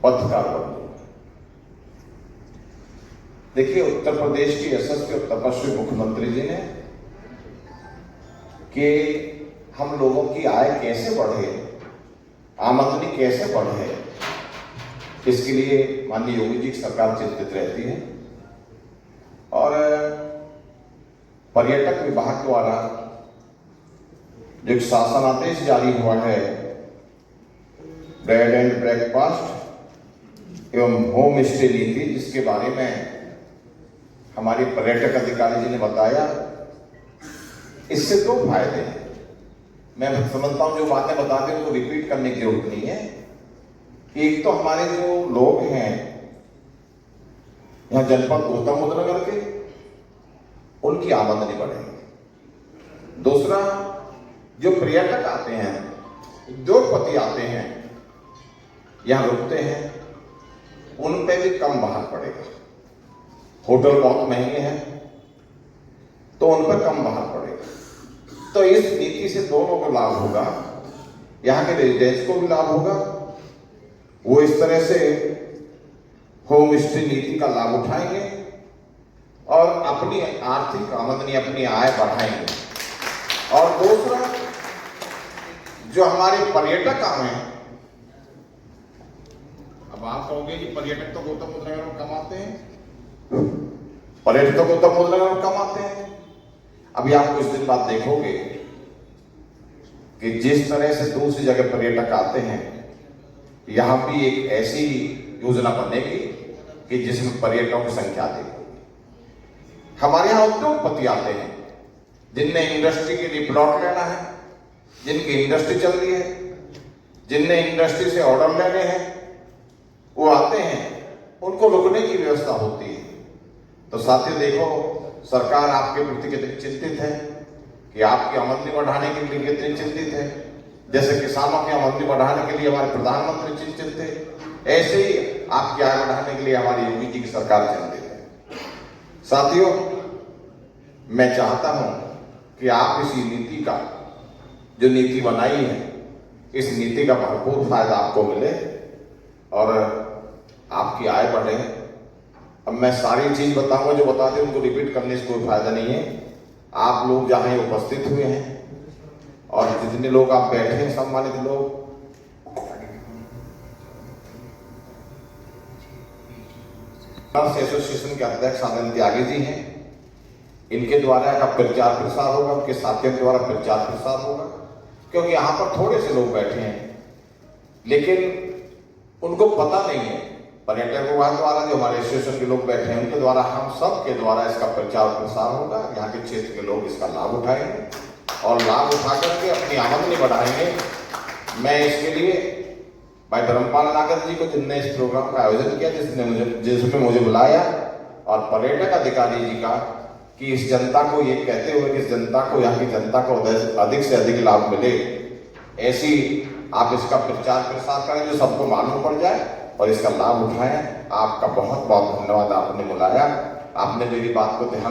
पत्रकार बन दूंगा। देखिए, उत्तर प्रदेश के यशस्वी और तपस्वी मुख्यमंत्री जी ने कि हम लोगों की आय कैसे बढ़े, आमदनी कैसे बढ़े, इसके लिए माननीय योगी जी की सरकार चिंतित रहती है। और पर्यटक विभाग द्वारा जो एक शासनादेश जारी हुआ है, ब्रेड एंड ब्रेकफास्ट एवं होम स्टे नीति, जिसके बारे में हमारे पर्यटक अधिकारी जी ने बताया, इससे दो फायदे हैं। मैं समझता हूं जो बातें बताते हैं उनको रिपीट करने की जरूरत नहीं है। कि एक तो हमारे जो लोग हैं यहां जनपद गौतम बुद्ध नगर के, उनकी आमदनी बढ़ेगी। दूसरा, जो पर्यटक आते हैं, उद्योगपति आते हैं, यहां रुकते हैं, उन पे भी कम भार पड़ेगा। होटल बहुत महंगे हैं तो उन पर कम भार पड़ेगा। तो इस नीति से दोनों को लाभ होगा, यहाँ के रेजिडेंट्स को भी लाभ होगा, वो इस तरह से होम स्टे नीति का लाभ उठाएंगे और अपनी आर्थिक आमदनी, अपनी आय बढ़ाएंगे। और दूसरा, जो हमारे पर्यटक आ रहे हैं, अब आप कहोगे कि पर्यटक तो गौतम बुद्ध नगर में कमाते हैं, पर्यटक तो गौतम बुद्ध नगर में कमाते हैं। अभी आप कुछ दिन बाद देखोगे कि जिस तरह से दूसरी जगह पर्यटक आते हैं, यहां भी एक ऐसी योजना बनेगी कि जिसमें पर्यटकों की संख्या देखोगे। हमारे यहां उद्योगपति आते हैं जिनने इंडस्ट्री के लिए प्लॉट लेना है, जिनकी इंडस्ट्री चल रही है, जिनने इंडस्ट्री से ऑर्डर लेने हैं, वो आते हैं, उनको रुकने की व्यवस्था होती है। तो साथियों, देखो सरकार आपके प्रति कितनी चिंतित है कि आपकी आमदनी बढ़ाने के लिए कितनी चिंतित है। जैसे किसानों की आमदनी बढ़ाने के लिए हमारे प्रधानमंत्री चिंतित है, ऐसे ही आपकी आय बढ़ाने के लिए हमारी योगी जी की सरकार चिंतित है। साथियों, मैं चाहता हूं कि आप इसी नीति का, जो नीति बनाई है, इस नीति का भरपूर फायदा आपको मिले और आपकी आय बढ़े। अब मैं सारी चीज बताऊंगा, जो बताते हैं उनको रिपीट करने से कोई फायदा नहीं है। आप लोग जहां उपस्थित हुए हैं और जितने लोग आप बैठे हैं, सम्मानित लोग, एसोसिएशन के अध्यक्ष आनंद त्यागी जी हैं, इनके द्वारा का प्रचार प्रसार होगा, उनके साथियों द्वारा प्रचार प्रसार होगा। क्योंकि यहां पर थोड़े से लोग बैठे हैं, लेकिन उनको पता नहीं है। पर्यटक विभाग द्वारा जो हमारे एसोसिएशन के लोग बैठे हैं, उनके द्वारा, हम सब के द्वारा इसका प्रचार प्रसार होगा। यहाँ के क्षेत्र के लोग इसका लाभ उठाएंगे और लाभ उठा करके अपनी आमदनी बढ़ाएंगे। मैं इसके लिए भाई धर्मपाल नागर जी को, जिनने इस प्रोग्राम का आयोजन किया, जिसमें मुझे बुलाया, और पर्यटक अधिकारी जी का, कि इस जनता को ये कहते हुए कि इस जनता को, यहाँ की जनता को अधिक से अधिक लाभ मिले, ऐसी आप इसका प्रचार प्रसार करें जो सबको मालूम पड़ जाए और इसका लाभ उठाएं। आपका बहुत बहुत धन्यवाद, आपने बुलाया, आपने मेरी बात को ध्यान